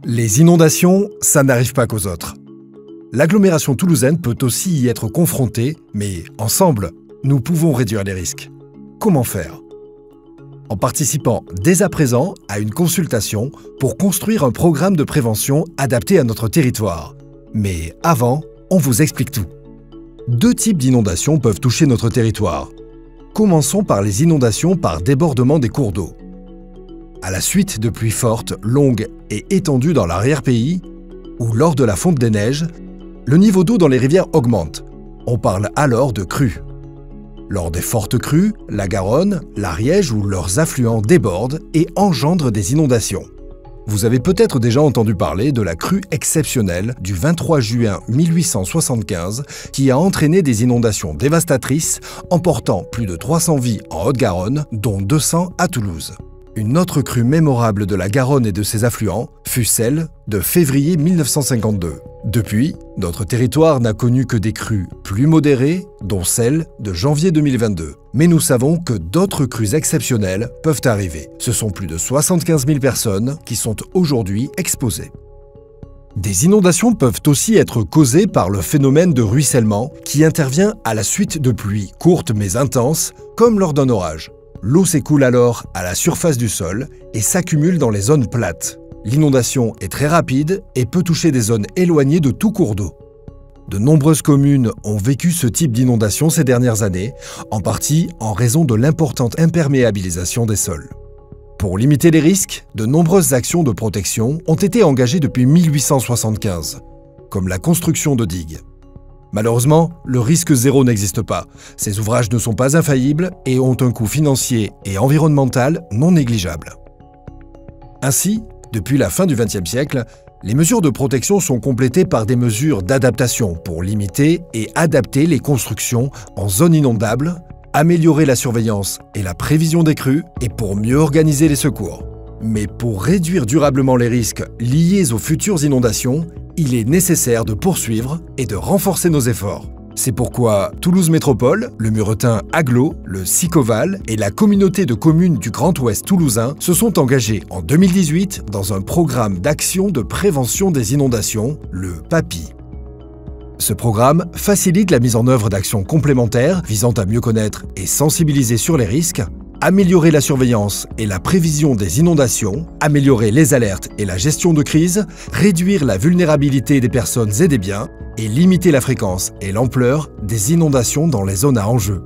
Les inondations, ça n'arrive pas qu'aux autres. L'agglomération toulousaine peut aussi y être confrontée, mais ensemble, nous pouvons réduire les risques. Comment faire? En participant dès à présent à une consultation pour construire un programme de prévention adapté à notre territoire. Mais avant, on vous explique tout. Deux types d'inondations peuvent toucher notre territoire. Commençons par les inondations par débordement des cours d'eau. À la suite de pluies fortes, longues et étendues dans l'arrière-pays, ou lors de la fonte des neiges, le niveau d'eau dans les rivières augmente. On parle alors de crues. Lors des fortes crues, la Garonne, l'Ariège ou leurs affluents débordent et engendrent des inondations. Vous avez peut-être déjà entendu parler de la crue exceptionnelle du 23 juin 1875 qui a entraîné des inondations dévastatrices, emportant plus de 300 vies en Haute-Garonne, dont 200 à Toulouse. Une autre crue mémorable de la Garonne et de ses affluents fut celle de février 1952. Depuis, notre territoire n'a connu que des crues plus modérées, dont celle de janvier 2022. Mais nous savons que d'autres crues exceptionnelles peuvent arriver. Ce sont plus de 75 000 personnes qui sont aujourd'hui exposées. Des inondations peuvent aussi être causées par le phénomène de ruissellement qui intervient à la suite de pluies courtes mais intenses, comme lors d'un orage. L'eau s'écoule alors à la surface du sol et s'accumule dans les zones plates. L'inondation est très rapide et peut toucher des zones éloignées de tout cours d'eau. De nombreuses communes ont vécu ce type d'inondation ces dernières années, en partie en raison de l'importante imperméabilisation des sols. Pour limiter les risques, de nombreuses actions de protection ont été engagées depuis 1875, comme la construction de digues. Malheureusement, le risque zéro n'existe pas. Ces ouvrages ne sont pas infaillibles et ont un coût financier et environnemental non négligeable. Ainsi, depuis la fin du XXe siècle, les mesures de protection sont complétées par des mesures d'adaptation pour limiter et adapter les constructions en zones inondables, améliorer la surveillance et la prévision des crues et pour mieux organiser les secours. Mais pour réduire durablement les risques liés aux futures inondations, il est nécessaire de poursuivre et de renforcer nos efforts. C'est pourquoi Toulouse Métropole, le Muretin Agglo, le Sicoval et la communauté de communes du Grand Ouest toulousain se sont engagés en 2018 dans un programme d'action de prévention des inondations, le PAPI. Ce programme facilite la mise en œuvre d'actions complémentaires visant à mieux connaître et sensibiliser sur les risques, améliorer la surveillance et la prévision des inondations, améliorer les alertes et la gestion de crise, réduire la vulnérabilité des personnes et des biens et limiter la fréquence et l'ampleur des inondations dans les zones à enjeu.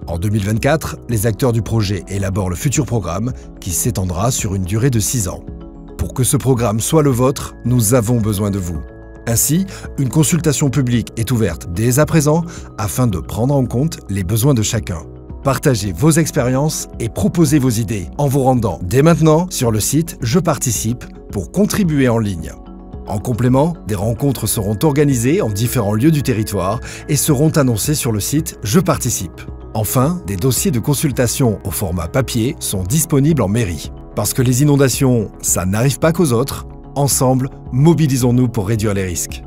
En 2024, les acteurs du projet élaborent le futur programme qui s'étendra sur une durée de 6 ans. Pour que ce programme soit le vôtre, nous avons besoin de vous. Ainsi, une consultation publique est ouverte dès à présent afin de prendre en compte les besoins de chacun. Partagez vos expériences et proposez vos idées en vous rendant dès maintenant sur le site Je participe pour contribuer en ligne. En complément, des rencontres seront organisées en différents lieux du territoire et seront annoncées sur le site Je participe. Enfin, des dossiers de consultation au format papier sont disponibles en mairie. Parce que les inondations, ça n'arrive pas qu'aux autres. Ensemble, mobilisons-nous pour réduire les risques.